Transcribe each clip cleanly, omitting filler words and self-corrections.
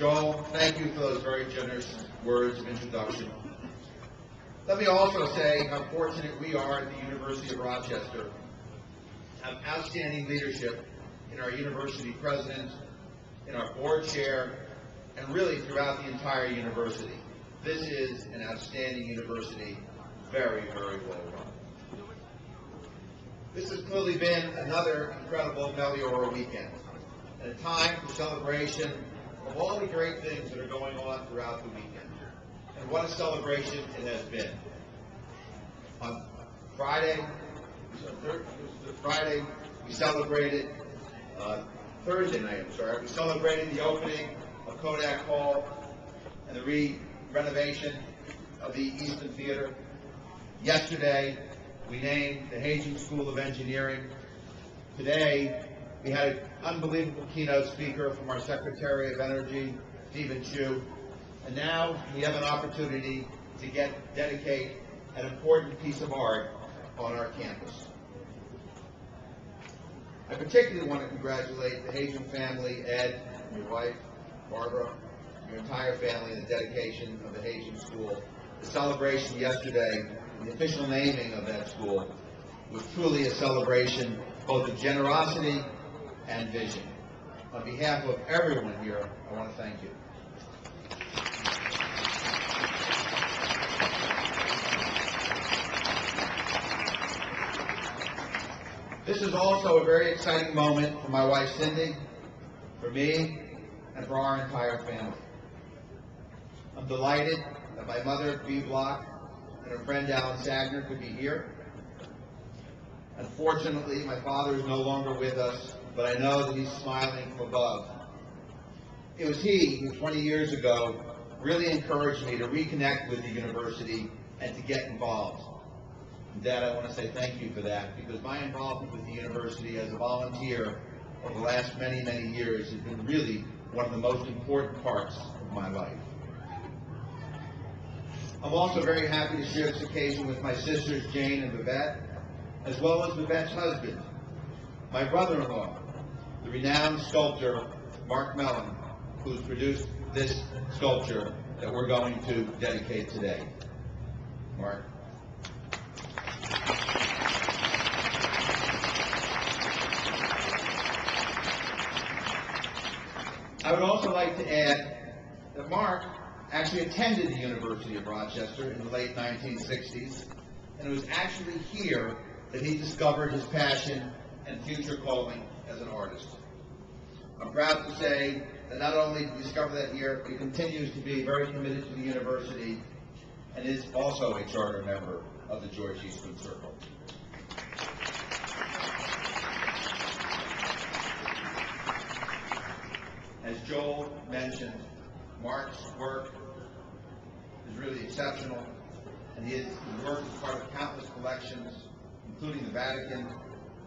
Joel, thank you for those very generous words of introduction. Let me also say how fortunate we are at the University of Rochester to have outstanding leadership in our university president, in our board chair, and really throughout the entire university. This is an outstanding university, very, very well run. This has clearly been another incredible Meliora weekend, and a time for celebration of all the great things that are going on throughout the weekend. And what a celebration it has been. On Friday, we celebrated, Thursday night, we celebrated the opening of Kodak Hall and the renovation of the Eastman Theater. Yesterday, we named the Hagen School of Engineering. Today, we had an unbelievable keynote speaker from our Secretary of Energy, Stephen Chu. And now we have an opportunity to dedicate an important piece of art on our campus. I particularly want to congratulate the Hagen family, Ed, your wife, Barbara, your entire family in the dedication of the Hagen School. The celebration yesterday, the official naming of that school, was truly a celebration both of generosity and vision. On behalf of everyone here, I want to thank you. This is also a very exciting moment for my wife Cindy, for me, and for our entire family. I'm delighted that my mother, Bloch, and her friend Alan Sagner could be here. Unfortunately, my father is no longer with us, but I know that he's smiling from above. It was he who 20 years ago really encouraged me to reconnect with the university and to get involved. And Dad, I want to say thank you for that, because my involvement with the university as a volunteer over the last many, many years has been really one of the most important parts of my life. I'm also very happy to share this occasion with my sisters Jane and Vivette, as well as Vivette's husband, my brother-in-law, the renowned sculptor Mark Mellon, who's produced this sculpture that we're going to dedicate today. Mark. I would also like to add that Mark actually attended the University of Rochester in the late 1960s, and it was actually here that he discovered his passion and future calling as an artist. I'm proud to say that not only did he discover that here, he continues to be very committed to the university and is also a charter member of the George Eastman Circle. As Joel mentioned, Mark's work is really exceptional, and his work is part of countless collections, including the Vatican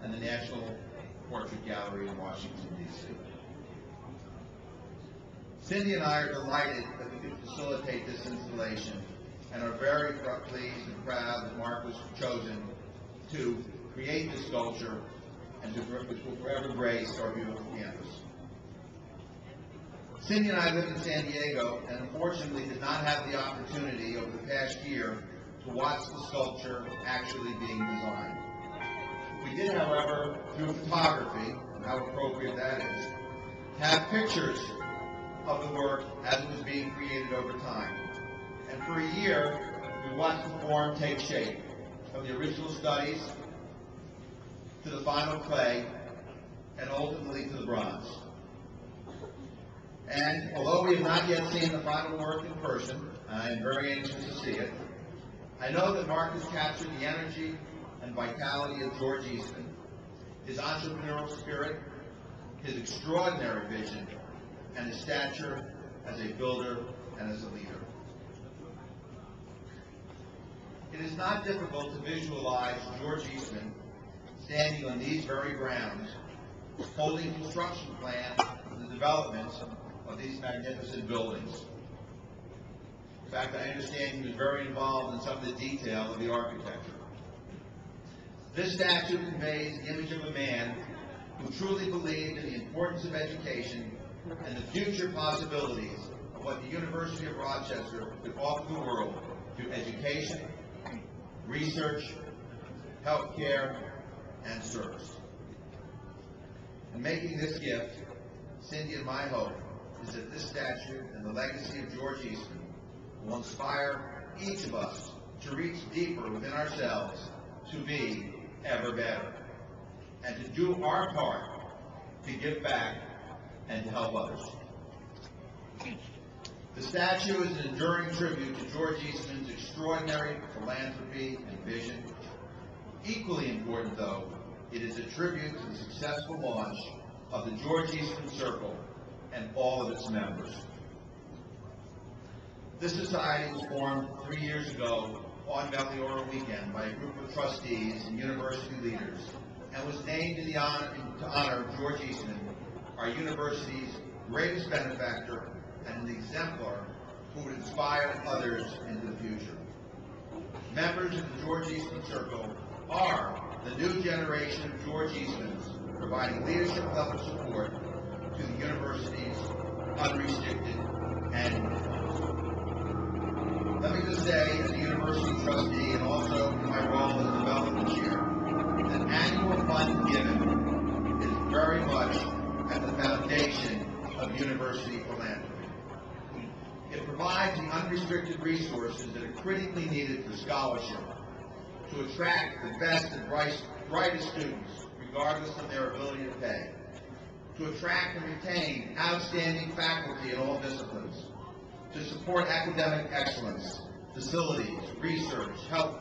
and the National Portrait Gallery in Washington, D.C. Cindy and I are delighted that we could facilitate this installation and are very pleased and proud that Mark was chosen to create this sculpture and which will forever grace our beautiful campus. Cindy and I live in San Diego and unfortunately did not have the opportunity over the past year to watch the sculpture actually being designed. We did, however, through photography, and how appropriate that is, have pictures of the work as it was being created over time. And for a year, we watched the form take shape, from the original studies to the final clay, and ultimately to the bronze. And although we have not yet seen the final work in person, I am very anxious to see it, I know that Mark has captured the energy and vitality of George Eastman, his entrepreneurial spirit, his extraordinary vision, and his stature as a builder and as a leader. It is not difficult to visualize George Eastman standing on these very grounds, holding construction plans for the development of these magnificent buildings. In fact, I understand he was very involved in some of the detail of the architecture. This statue conveys the image of a man who truly believed in the importance of education and the future possibilities of what the University of Rochester could offer the world through education, research, healthcare, and service. In making this gift, Cindy and my hope is that this statue and the legacy of George Eastman will inspire each of us to reach deeper within ourselves to be ever better, and to do our part to give back and to help others. The statue is an enduring tribute to George Eastman's extraordinary philanthropy and vision. Equally important, though, it is a tribute to the successful launch of the George Eastman Circle and all of its members. This society was formed 3 years ago on Melchiora weekend by a group of trustees and university leaders, and was named in honor of George Eastman, our university's greatest benefactor and an exemplar who would inspire others into the future. Members of the George Eastman Circle are the new generation of George Eastmans, providing leadership level support to the university's unrestricted annual funds. Let me just say, as a university trustee and also in my role as development chair, that annual fund giving is very much at the foundation of university philanthropy. It provides the unrestricted resources that are critically needed for scholarship to attract the best and brightest students, regardless of their ability to pay, to attract and retain outstanding faculty in all disciplines, to support academic excellence, facilities, research, health